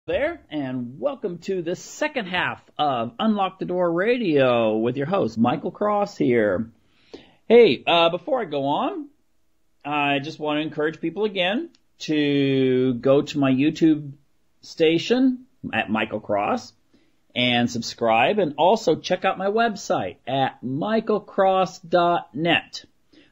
There, and welcome to the second half of Unlock the Door Radio with your host, Michael Cross here. Hey, before I go on, I just want to encourage people again to go to my YouTube station at Michael Cross and subscribe, and also check out my website at michaelcross.net.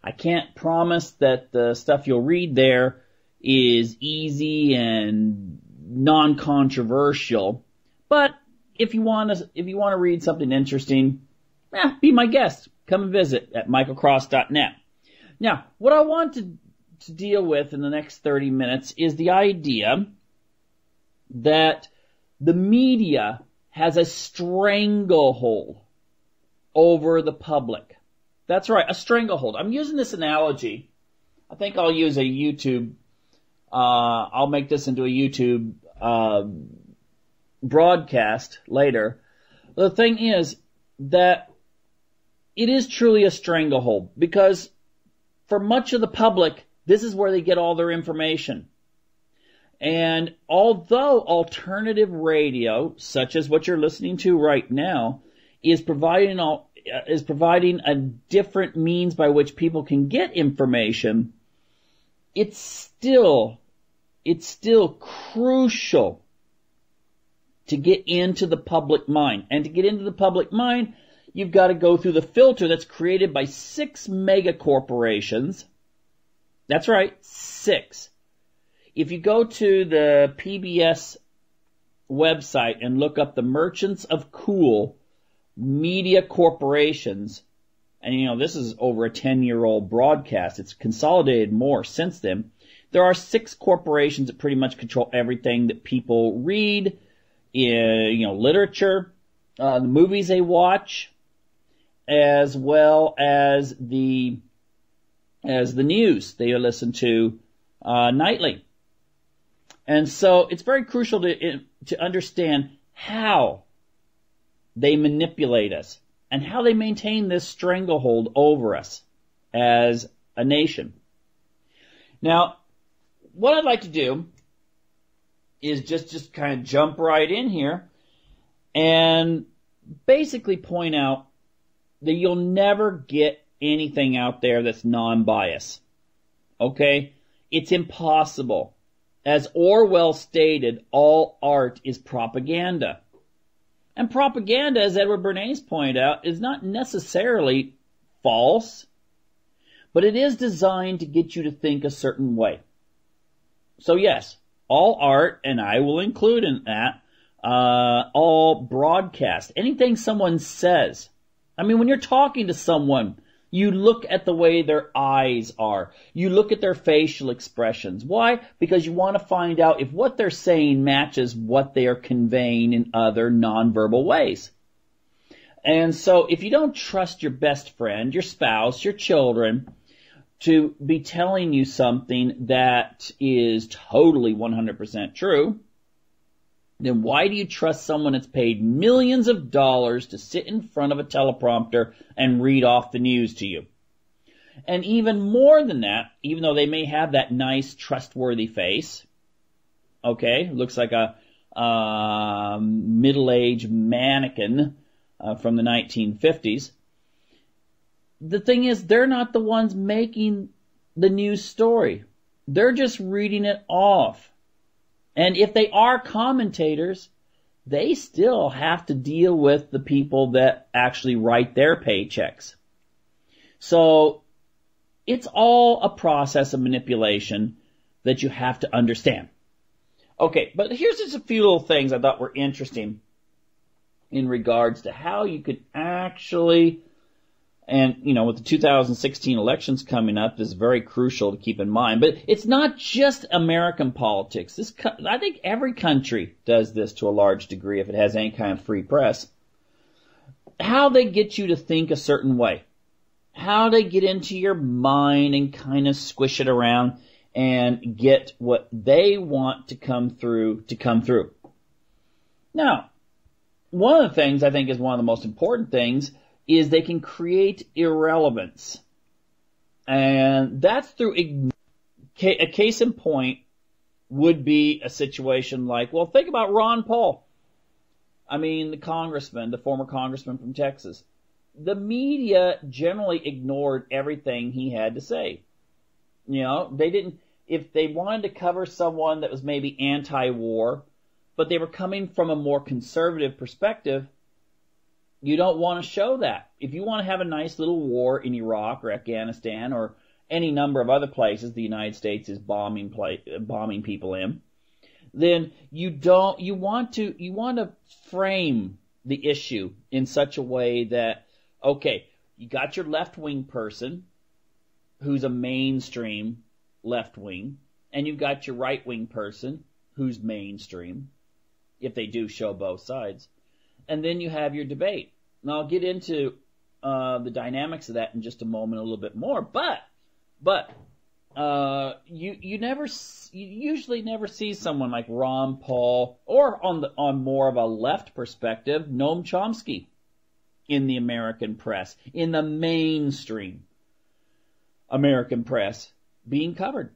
I can't promise that the stuff you'll read there is easy and non-controversial, but if you want to read something interesting, be my guest. Come and visit at michaelcross.net. Now, what I want to deal with in the next 30 minutes is the idea that the media has a stranglehold over the public. That's right, a stranglehold. I'm using this analogy. I think I'll use a YouTube I'll make this into a YouTube broadcast later. The thing is that it is truly a stranglehold, because for much of the public, this is where they get all their information. And although alternative radio, such as what you're listening to right now, is providing a different means by which people can get information, it's still crucial to get into the public mind. And to get into the public mind, you've got to go through the filter that's created by 6 mega corporations. That's right, 6. If you go to the PBS website and look up the Merchants of Cool Media Corporations, and this is over a 10-year-old broadcast, it's consolidated more since then. There are 6 corporations that pretty much control everything that people read, literature, the movies they watch, as well as the news they listen to nightly. And so it's very crucial to understand how they manipulate us and how they maintain this stranglehold over us as a nation. Now, what I'd like to do is just kind of jump right in here and basically point out that you'll never get anything out there that's non-biased. Okay? It's impossible. As Orwell stated, all art is propaganda. And propaganda, as Edward Bernays pointed out, is not necessarily false, but it is designed to get you to think a certain way. So yes, all art, and I will include in that, all broadcast, anything someone says. I mean, when you're talking to someone, you look at the way their eyes are. You look at their facial expressions. Why? Because you want to find out if what they're saying matches what they are conveying in other nonverbal ways. And so if you don't trust your best friend, your spouse, your children, to be telling you something that is totally 100% true, then why do you trust someone that's paid millions of dollars to sit in front of a teleprompter and read off the news to you? And even more than that, even though they may have that nice, trustworthy face, okay, looks like a middle-aged mannequin from the 1950s, the thing is, they're not the ones making the news story. They're just reading it off. And if they are commentators, they still have to deal with the people that actually write their paychecks. So it's all a process of manipulation that you have to understand. Okay, but here's just a few little things I thought were interesting in regards to how you could actually, and, with the 2016 elections coming up, this is very crucial to keep in mind. But it's not just American politics. I think every country does this to a large degree if it has any kind of free press. How they get you to think a certain way. How they get into your mind and kind of squish it around and get what they want to come through. Now, one of the things I think is one of the most important things is they can create irrelevance. And that's through a case in point would be a situation like, well, think about Ron Paul. I mean, the former congressman from Texas. The media generally ignored everything he had to say. They didn't, if they wanted to cover someone that was maybe anti-war, but they were coming from a more conservative perspective, you don't want to show that. If you want to have a nice little war in Iraq or Afghanistan or any number of other places the United States is bombing people in, then you want to frame the issue in such a way that, okay, you got your left-wing person who's a mainstream left-wing, and you've got your right-wing person who's mainstream, if they do show both sides. And then you have your debate. Now, I'll get into the dynamics of that in just a moment a little bit more, but you usually never see someone like Ron Paul, or on more of a left perspective, Noam Chomsky in the American press, in the mainstream American press, being covered.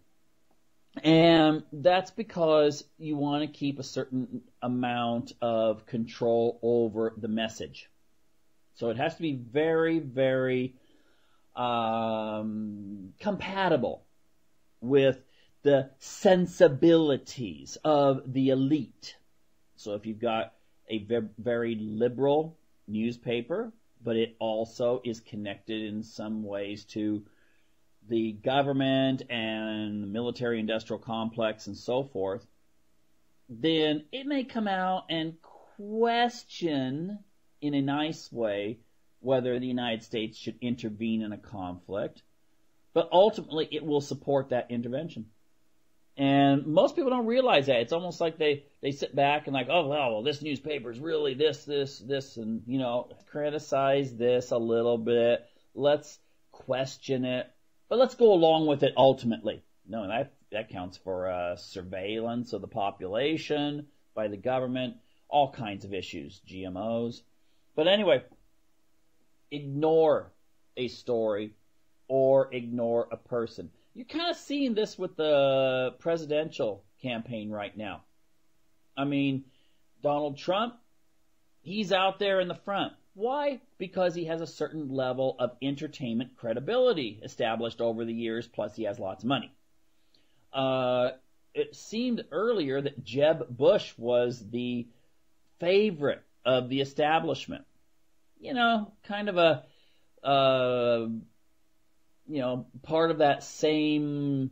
And that's because you want to keep a certain amount of control over the message. So it has to be very, very compatible with the sensibilities of the elite. So if you've got a very liberal newspaper, but it also is connected in some ways to the government and the military-industrial complex and so forth, then it may come out and question in a nice way whether the United States should intervene in a conflict, but ultimately it will support that intervention. And most people don't realize that. It's almost like they sit back and like, oh, well, this newspaper is really this, and, criticize this a little bit. Let's question it. But let's go along with it ultimately. No, that counts for surveillance of the population by the government, all kinds of issues, GMOs. But anyway, ignore a story or ignore a person. You're kind of seeing this with the presidential campaign right now. I mean, Donald Trump, he's out there in the front. Why? Because he has a certain level of entertainment credibility established over the years, plus he has lots of money. It seemed earlier that Jeb Bush was the favorite of the establishment. Kind of a, part of that same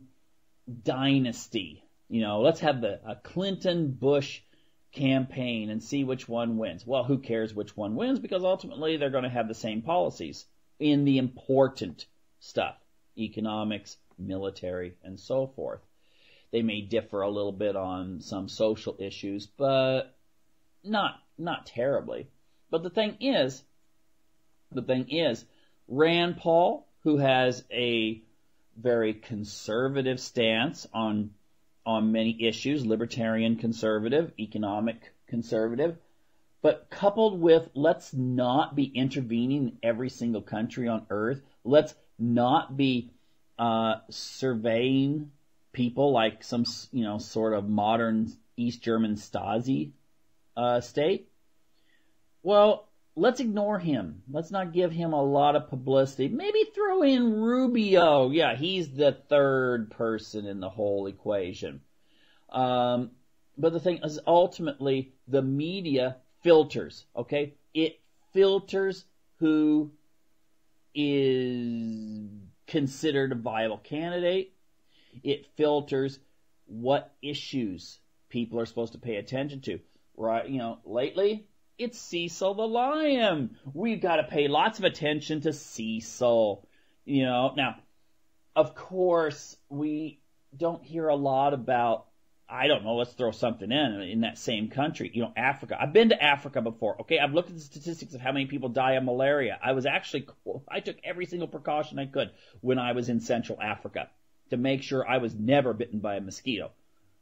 dynasty. Let's have a Clinton-Bush campaign and see which one wins. Well, who cares which one wins, because ultimately they're going to have the same policies in the important stuff, economics, military, and so forth. They may differ a little bit on some social issues, but not terribly. But the thing is, Rand Paul, who has a very conservative stance on many issues, libertarian conservative, economic conservative, but coupled with let's not be intervening in every single country on earth, let's not be surveying people like some sort of modern East German Stasi state. Well, let's ignore him. Let's not give him a lot of publicity. Maybe throw in Rubio. Yeah, he's the third person in the whole equation. But the thing is, ultimately, the media filters, okay? It filters who is considered a viable candidate. It filters what issues people are supposed to pay attention to. Right? Lately, it's Cecil the Lion. We've got to pay lots of attention to Cecil. Now, of course, we don't hear a lot about, I don't know, let's throw something in that same country. Africa. I've been to Africa before. Okay, I've looked at the statistics of how many people die of malaria. I took every single precaution I could when I was in Central Africa to make sure I was never bitten by a mosquito.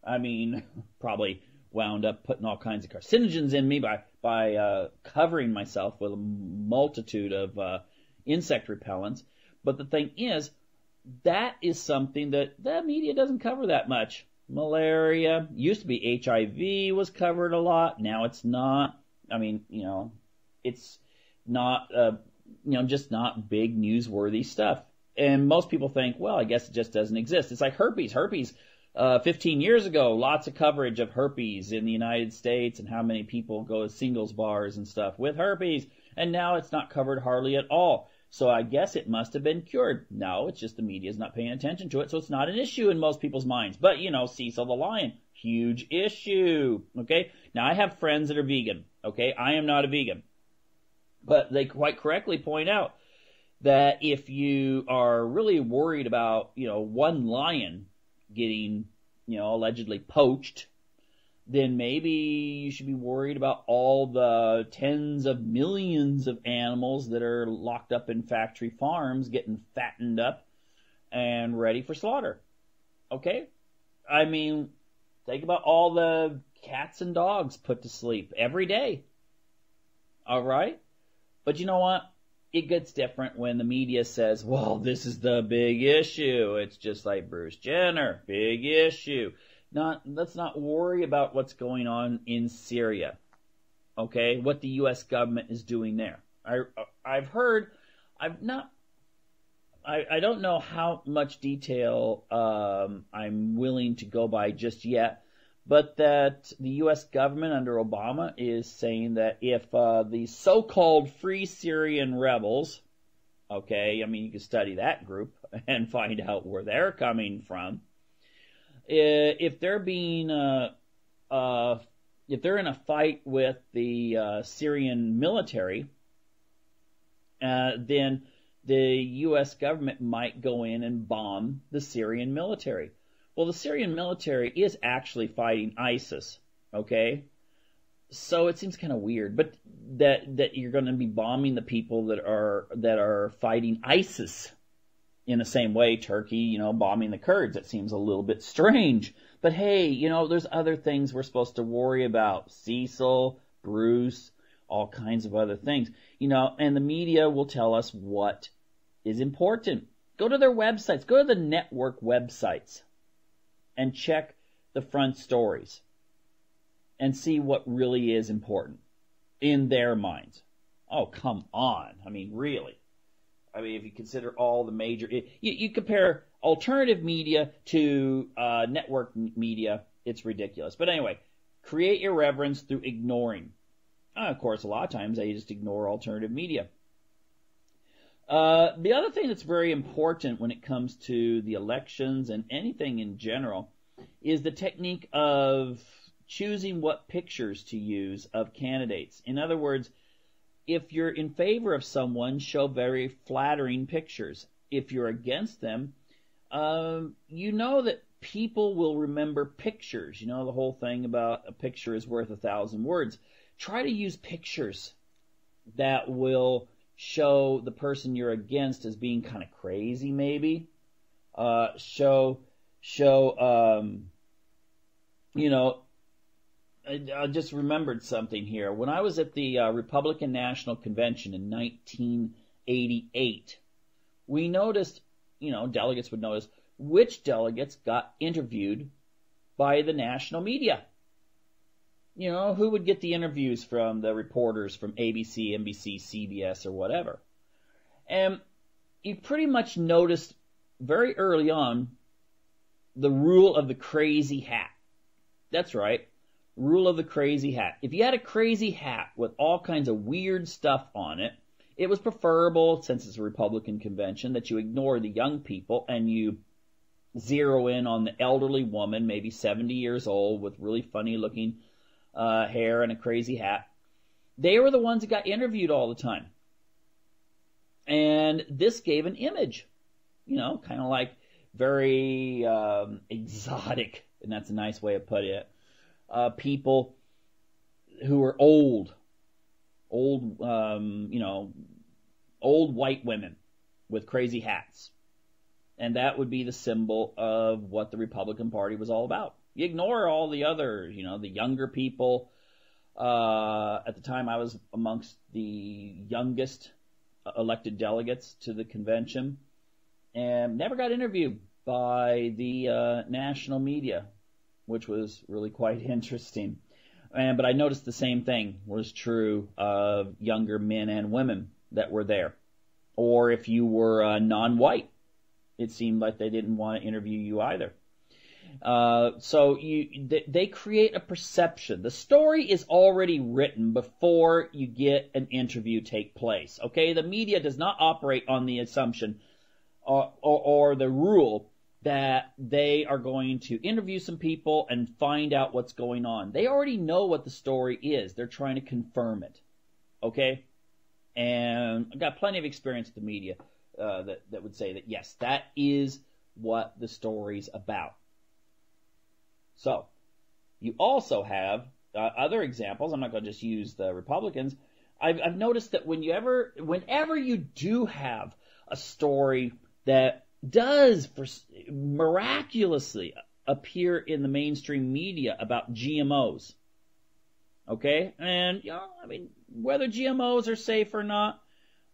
I mean, probably wound up putting all kinds of carcinogens in me by covering myself with a multitude of insect repellents. But the thing is, that is something that the media doesn't cover that much. malaria. Used to be HIV was covered a lot. Now it's not. I mean, it's not, just not big newsworthy stuff. And most people think, well, I guess it just doesn't exist. It's like herpes. Herpes, 15 years ago, lots of coverage of herpes in the United States and how many people go to singles bars and stuff with herpes. And now it's not covered hardly at all. So I guess it must have been cured. No, it's just the media is not paying attention to it, so it's not an issue in most people's minds. But, Cecil the lion, huge issue, okay? Now, I have friends that are vegan, okay? I am not a vegan. But they quite correctly point out that if you are really worried about, one lion getting, allegedly poached, then maybe you should be worried about all the tens of millions of animals that are locked up in factory farms getting fattened up and ready for slaughter. Okay? I mean, think about all the cats and dogs put to sleep every day. All right? But you know what? It gets different when the media says, well, this is the big issue. It's just like Bruce Jenner, big issue. Let's not worry about what's going on in Syria, okay? What the U.S. government is doing there. I don't know how much detail I'm willing to go by just yet, but that the U.S. government under Obama is saying that if the so-called Free Syrian rebels, okay, I mean, you can study that group and find out where they're coming from. If they're being, if they're in a fight with the Syrian military, then the U.S. government might go in and bomb the Syrian military. Well, the Syrian military is actually fighting ISIS, okay? So it seems kind of weird, but that you're going to be bombing the people that are fighting ISIS. In the same way, Turkey, bombing the Kurds, it seems a little bit strange. But hey, there's other things we're supposed to worry about. Cecil, Bruce, all kinds of other things. And the media will tell us what is important. Go to their websites. Go to the network websites and check the front stories and see what really is important in their minds. Oh, come on. I mean, really. I mean, if you consider all the major, you compare alternative media to network media, it's ridiculous. But anyway, create irreverence through ignoring. Of course, a lot of times they just ignore alternative media. The other thing that's very important when it comes to the elections and anything in general is the technique of choosing what pictures to use of candidates. In other words, if you're in favor of someone, show very flattering pictures. If you're against them, that people will remember pictures. The whole thing about a picture is worth 1,000 words. Try to use pictures that will show the person you're against as being kind of crazy, maybe. I just remembered something here. When I was at the Republican National Convention in 1988, we noticed, delegates would notice which delegates got interviewed by the national media. Who would get the interviews from the reporters from ABC, NBC, CBS, or whatever. And you pretty much noticed very early on the rule of the crazy hat. That's right. Rule of the crazy hat. If you had a crazy hat with all kinds of weird stuff on it, it was preferable, since it's a Republican convention, that you ignore the young people and you zero in on the elderly woman, maybe 70 years old, with really funny looking hair and a crazy hat. They were the ones that got interviewed all the time. And this gave an image, kind of like very exotic, and that's a nice way of putting it. People who are old white women with crazy hats. And that would be the symbol of what the Republican Party was all about. You ignore all the other, the younger people. At the time, I was amongst the youngest elected delegates to the convention and never got interviewed by the national media. which was really quite interesting. But I noticed the same thing was true of younger men and women that were there. Or if you were non-white, it seemed like they didn't want to interview you either. So they create a perception. The story is already written before you get an interview take place. Okay, the media does not operate on the assumption or the rule that they are going to interview some people and find out what's going on. They already know what the story is. They're trying to confirm it. Okay, and I've got plenty of experience with the media that would say that yes, that is what the story's about. So, you also have other examples. I'm not going to just use the Republicans. I've noticed that whenever you do have a story that does miraculously appear in the mainstream media about GMOs, okay? And, whether GMOs are safe or not,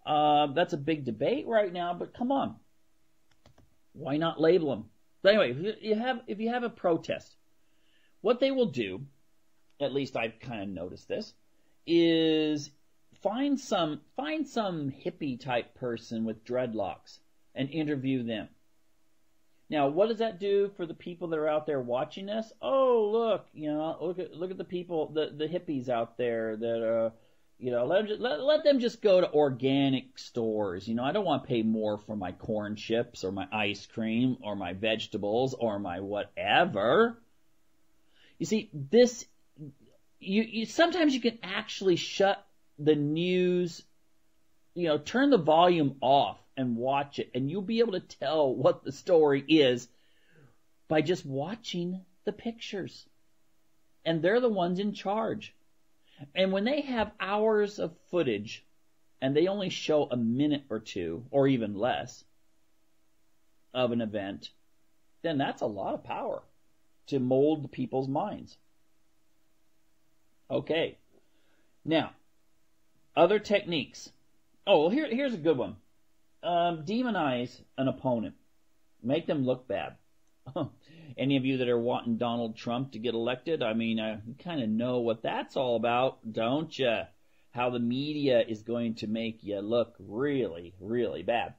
that's a big debate right now, but come on. Why not label them? But anyway, if you have a protest, what they will do, at least I've kind of noticed this, is find some hippie type person with dreadlocks and interview them. Now, what does that do for the people that are out there watching this? Oh, look at the people, the hippies out there that let them just go to organic stores. I don't want to pay more for my corn chips or my ice cream or my vegetables or my whatever. You see, sometimes you can actually shut the news, turn the volume off and watch it, and you'll be able to tell what the story is by just watching the pictures. And they're the ones in charge. And when they have hours of footage, and they only show a minute or two, or even less, of an event, then that's a lot of power to mold people's minds. Okay. Now, other techniques. Oh, well, here's a good one. Demonize an opponent. Make them look bad. Any of you that are wanting Donald Trump to get elected, you kind of know what that's all about, don't you? How the media is going to make you look really, really bad.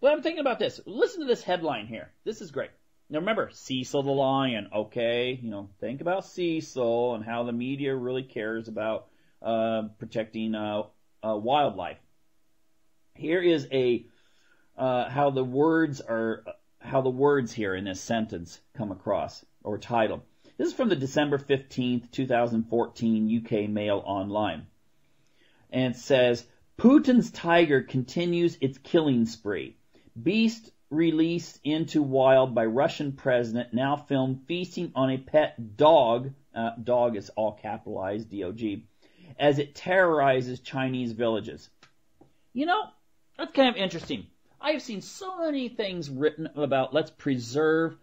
But I'm thinking about this. Listen to this headline here. This is great. Now remember, Cecil the Lion, okay? Think about Cecil and how the media really cares about protecting wildlife. Here is how the words here in this sentence come across, or title. This is from the December 15th, 2014 UK Mail Online. And it says, Putin's tiger continues its killing spree. Beast released into wild by Russian president, now filmed feasting on a pet dog, dog is all capitalized, D-O-G, as it terrorizes Chinese villages. That's kind of interesting. I have seen so many things written about let's preserve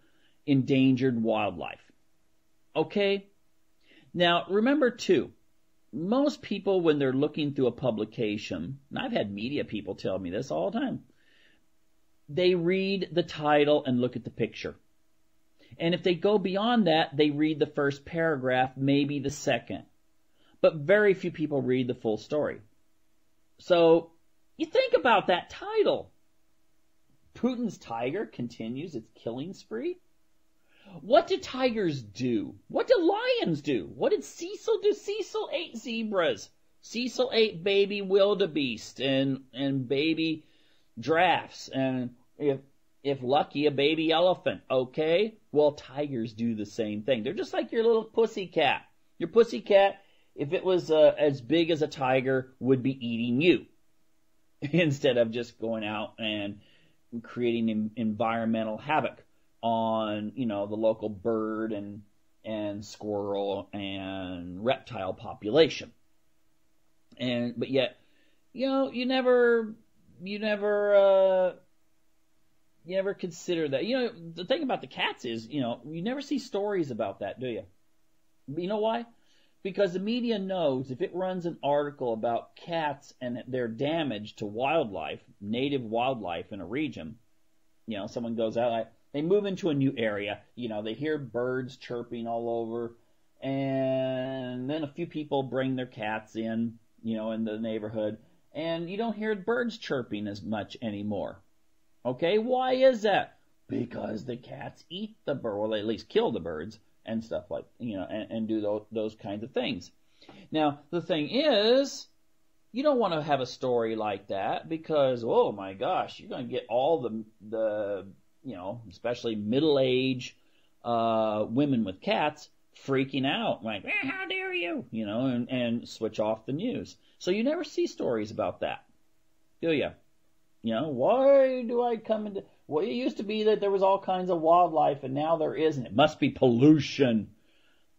endangered wildlife. Okay? Now, remember too, most people when they're looking through a publication, and I've had media people tell me this all the time, they read the title and look at the picture. And if they go beyond that, they read the first paragraph, maybe the second. But very few people read the full story. So, you think about that title. Putin's tiger continues its killing spree? What do tigers do? What do lions do? What did Cecil do? Cecil ate zebras. Cecil ate baby wildebeest and baby giraffes, and if lucky, a baby elephant. Okay? Well, tigers do the same thing. They're just like your little pussycat. Your pussycat, if it was as big as a tiger, would be eating you instead of just going out and creating environmental havoc on, the local bird and squirrel and reptile population. But yet, you never consider that. The thing about the cats is, you never see stories about that, do you? You know why? Because the media knows if it runs an article about cats and their damage to wildlife, native wildlife in a region, someone goes out, They move into a new area. They hear birds chirping all over, and then a few people bring their cats in, in the neighborhood, and you don't hear birds chirping as much anymore. Okay, why is that? Because the cats eat the bird, well, they at least kill the birds and stuff like, and do those kinds of things. Now, the thing is, you don't want to have a story like that because, oh my gosh, you're going to get all the especially middle-aged women with cats freaking out, like, how dare you, and switch off the news. So you never see stories about that, do you? Why do I come into... Well, it used to be that there was all kinds of wildlife, and now there isn't. It must be pollution.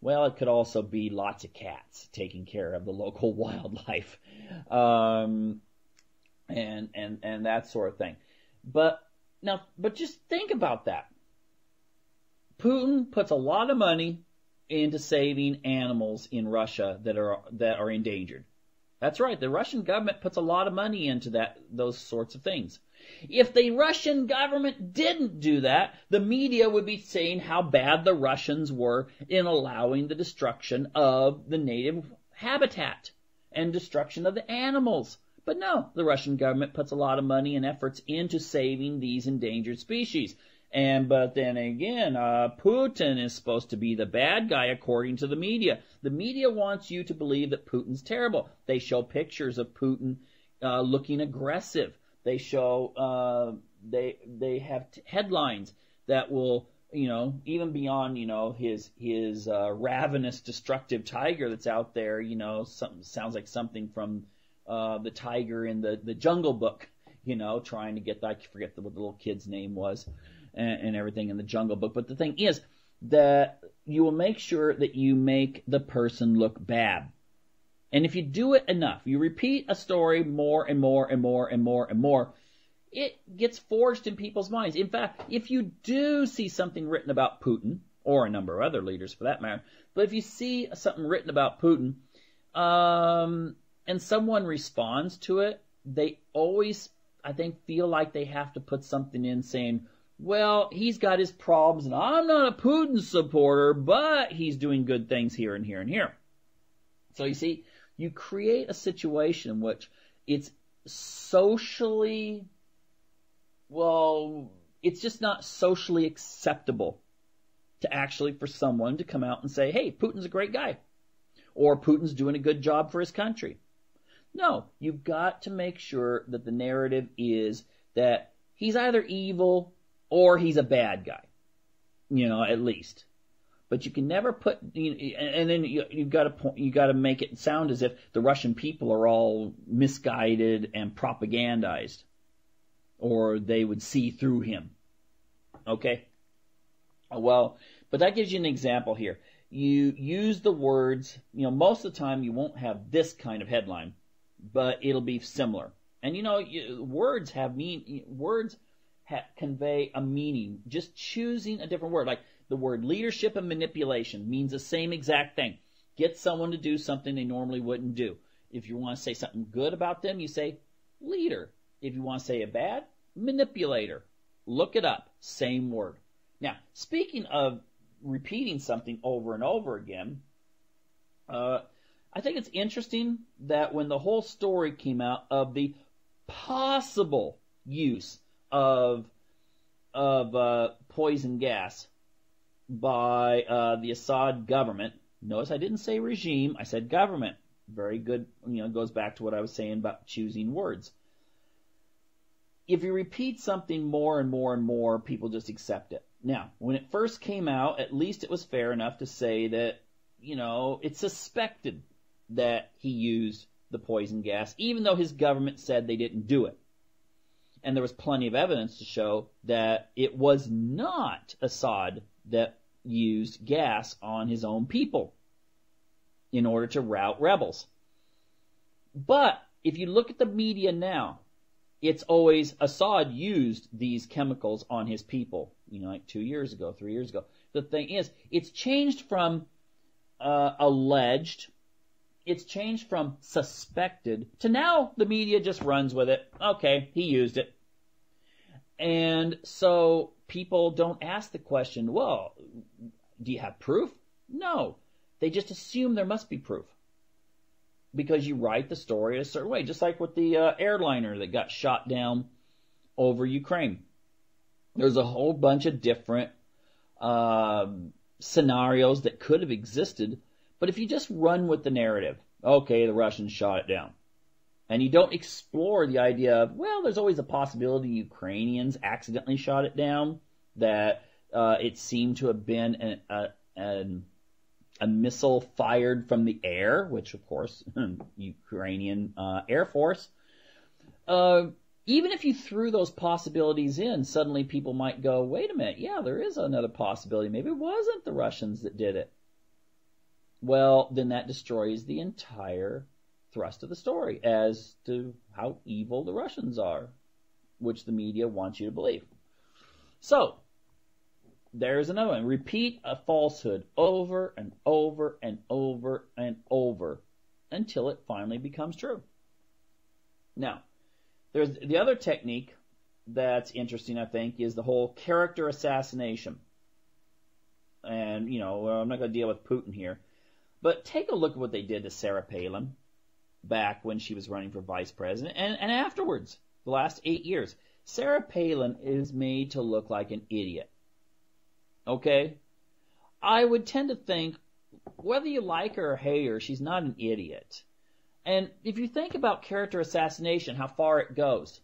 Well, it could also be lots of cats taking care of the local wildlife, and that sort of thing. But just think about that. Putin puts a lot of money into saving animals in Russia that are endangered. That's right. The Russian government puts a lot of money into those sorts of things. If the Russian government didn't do that, the media would be saying how bad the Russians were in allowing the destruction of the native habitat and destruction of the animals. But no, the Russian government puts a lot of money and efforts into saving these endangered species. But then again, Putin is supposed to be the bad guy according to the media. The media wants you to believe that Putin's terrible. They show pictures of Putin looking aggressive. They show they have headlines that will, even beyond, his ravenous, destructive tiger that's out there. Sounds like something from the tiger in the Jungle Book. Trying to get, I forget what the little kid's name was. And everything in the Jungle Book. But the thing is that you will make sure that you make the person look bad. And if you do it enough, you repeat a story more and more and more and more and more, it gets forged in people's minds. In fact, if you do see something written about Putin, or a number of other leaders for that matter, but if you see something written about Putin, and someone responds to it, they always, I think, feel like they have to put something in saying, well, he's got his problems, and I'm not a Putin supporter, but he's doing good things here and here and here. So you see, you create a situation in which it's socially, it's just not socially acceptable to actually for someone to come out and say, hey, Putin's a great guy, or Putin's doing a good job for his country. No, you've got to make sure that the narrative is that he's either evil or he's a bad guy, at least. But you can never put, and then you've got to make it sound as if the Russian people are all misguided and propagandized, or they would see through him. Okay? Well, but that gives you an example here. You use the words, most of the time you won't have this kind of headline, but it'll be similar. And words convey a meaning. Just choosing a different word, like the word leadership and manipulation means the same exact thing. Get someone to do something they normally wouldn't do. If you want to say something good about them, you say leader. If you want to say a bad, manipulator. Look it up. Same word. Now, speaking of repeating something over and over again, I think it's interesting that when the whole story came out of the possible use of poison gas by the Assad government. Notice I didn't say regime, I said government. Very good, goes back to what I was saying about choosing words. If you repeat something more and more and more, people just accept it. Now, when it first came out, at least it was fair enough to say that, it's suspected that he used the poison gas, even though his government said they didn't do it. And there was plenty of evidence to show that it was not Assad that used gas on his own people in order to rout rebels. But if you look at the media now, it's always Assad used these chemicals on his people, like 2 years ago, 3 years ago. The thing is, it's changed from alleged, it's changed from suspected to now the media just runs with it. Okay, he used it. And so people don't ask the question, well, do you have proof? No. They just assume there must be proof. Because you write the story a certain way, just like with the airliner that got shot down over Ukraine. There's a whole bunch of different scenarios that could have existed, but if you just run with the narrative, okay, the Russians shot it down, and you don't explore the idea of, well, there's always a possibility Ukrainians accidentally shot it down, that it seemed to have been a missile fired from the air, which of course, Ukrainian Air Force. Even if you threw those possibilities in, suddenly people might go, wait a minute, yeah, there is another possibility. Maybe it wasn't the Russians that did it. Well, then that destroys the entire thrust of the story as to how evil the Russians are, which the media wants you to believe. So, there's another one. Repeat a falsehood over and over and over and over until it finally becomes true. Now, there's the other technique that's interesting, I think, is the whole character assassination. And, I'm not going to deal with Putin here, but take a look at what they did to Sarah Palin back when she was running for vice president and afterwards, the last 8 years. Sarah Palin is made to look like an idiot. Okay? I would tend to think, whether you like her or hate her, she's not an idiot. And if you think about character assassination, how far it goes,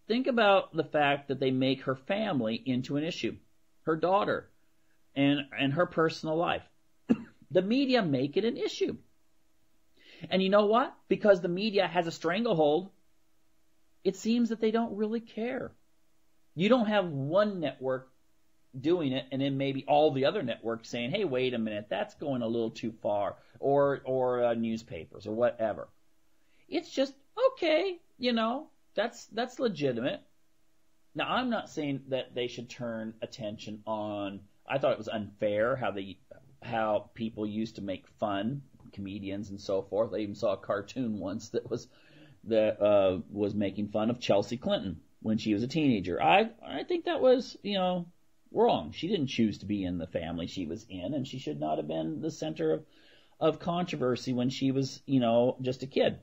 think about the fact that they make her family into an issue. Her daughter and her personal life. The media make it an issue. And you know what? Because the media has a stranglehold, it seems that they don't really care. You don't have one network doing it and then maybe all the other networks saying, hey, wait a minute, that's going a little too far, or newspapers or whatever. It's just, okay, that's legitimate. Now, I'm not saying that they should turn attention on, I thought it was unfair how people used to make fun, comedians and so forth. I even saw a cartoon once that was making fun of Chelsea Clinton when she was a teenager. I think that was, wrong. She didn't choose to be in the family she was in, and she should not have been the center of controversy when she was, just a kid.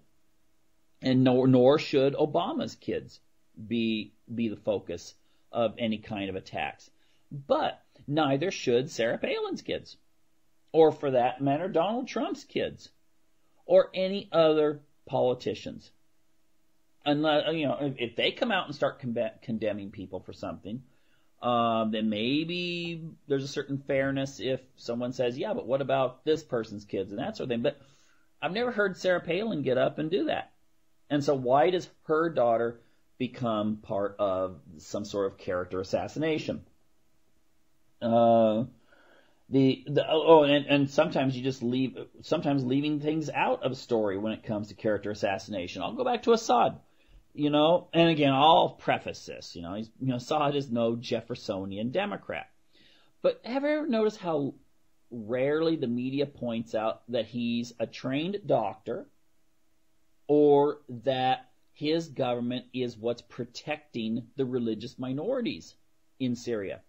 And nor should Obama's kids be the focus of any kind of attacks. But neither should Sarah Palin's kids, or for that matter, Donald Trump's kids, or any other politicians. Unless, if they come out and start condemning people for something, then maybe there's a certain fairness if someone says, yeah, but what about this person's kids and that sort of thing. But I've never heard Sarah Palin get up and do that. And so why does her daughter become part of some sort of character assassination? And sometimes you just leaving things out of a story when it comes to character assassination. I'll go back to Assad. And again, I'll preface this, Assad is no Jeffersonian Democrat. But have you ever noticed how rarely the media points out that he's a trained doctor or that his government is what's protecting the religious minorities in Syria?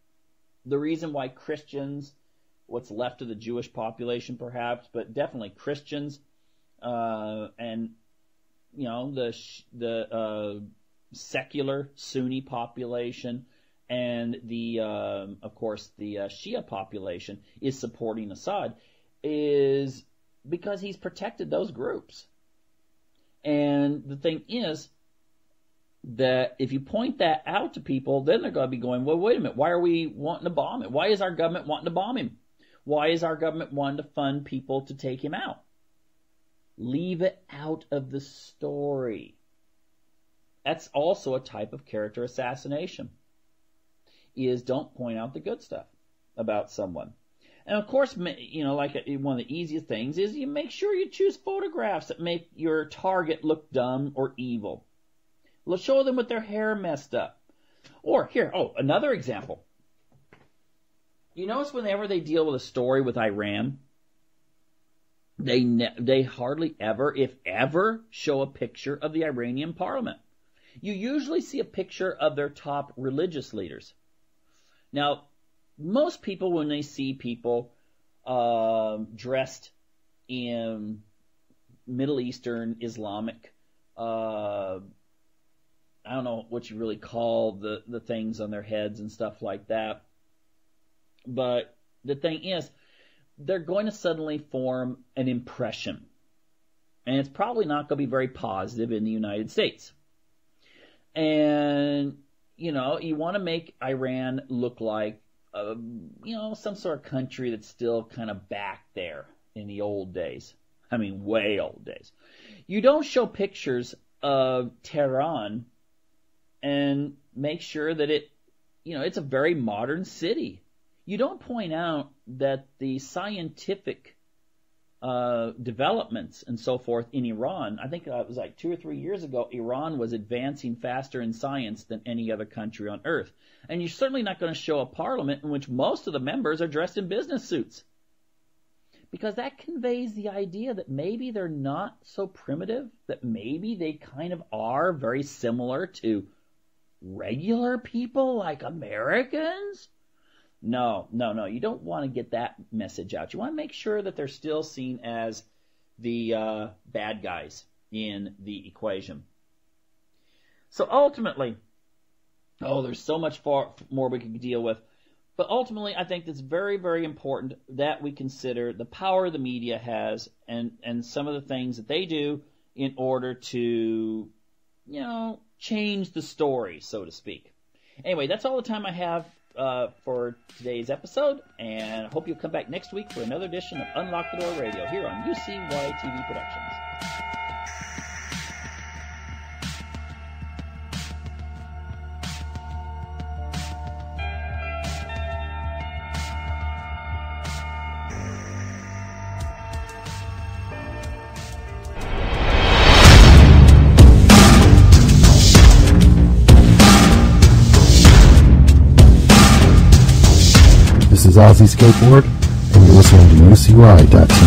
The reason why Christians, what's left of the Jewish population perhaps, but definitely Christians, and the secular Sunni population and the of course the Shia population is supporting Assad is because he's protected those groups. And the thing is that if you point that out to people, then they're going to be going, well, wait a minute, why are we wanting to bomb him? Why is our government wanting to bomb him? Why is our government wanting to fund people to take him out? Leave it out of the story. That's also a type of character assassination, is don't point out the good stuff about someone. And of course, like one of the easiest things is you make sure you choose photographs that make your target look dumb or evil. Let's show them with their hair messed up. Or another example. You notice whenever they deal with a story with Iran, they hardly ever, if ever, show a picture of the Iranian parliament. you usually see a picture of their top religious leaders. Now, most people, when they see people dressed in Middle Eastern, Islamic, I don't know what you really call the things on their heads and stuff like that, but the thing is, they're going to suddenly form an impression. And it's probably not going to be very positive in the United States. And, you want to make Iran look like, some sort of country that's still kind of back there in the old days. I mean, way old days. You don't show pictures of Tehran and make sure that it's a very modern city. You don't point out that the scientific developments and so forth in Iran, I think it was like 2 or 3 years ago, Iran was advancing faster in science than any other country on earth. And you're certainly not going to show a parliament in which most of the members are dressed in business suits. Because that conveys the idea that maybe they're not so primitive, that maybe they kind of are very similar to regular people like Americans. No. You don't want to get that message out. You want to make sure that they're still seen as the bad guys in the equation. So ultimately, there's so much more we could deal with. But ultimately, I think it's very, very important that we consider the power the media has and some of the things that they do in order to, change the story, so to speak. Anyway, that's all the time I have for today's episode, and I hope you'll come back next week for another edition of Unlock the Door Radio here on UCY TV Productions. This is Ozzy Skateboard, and you're listening to UCY.TV.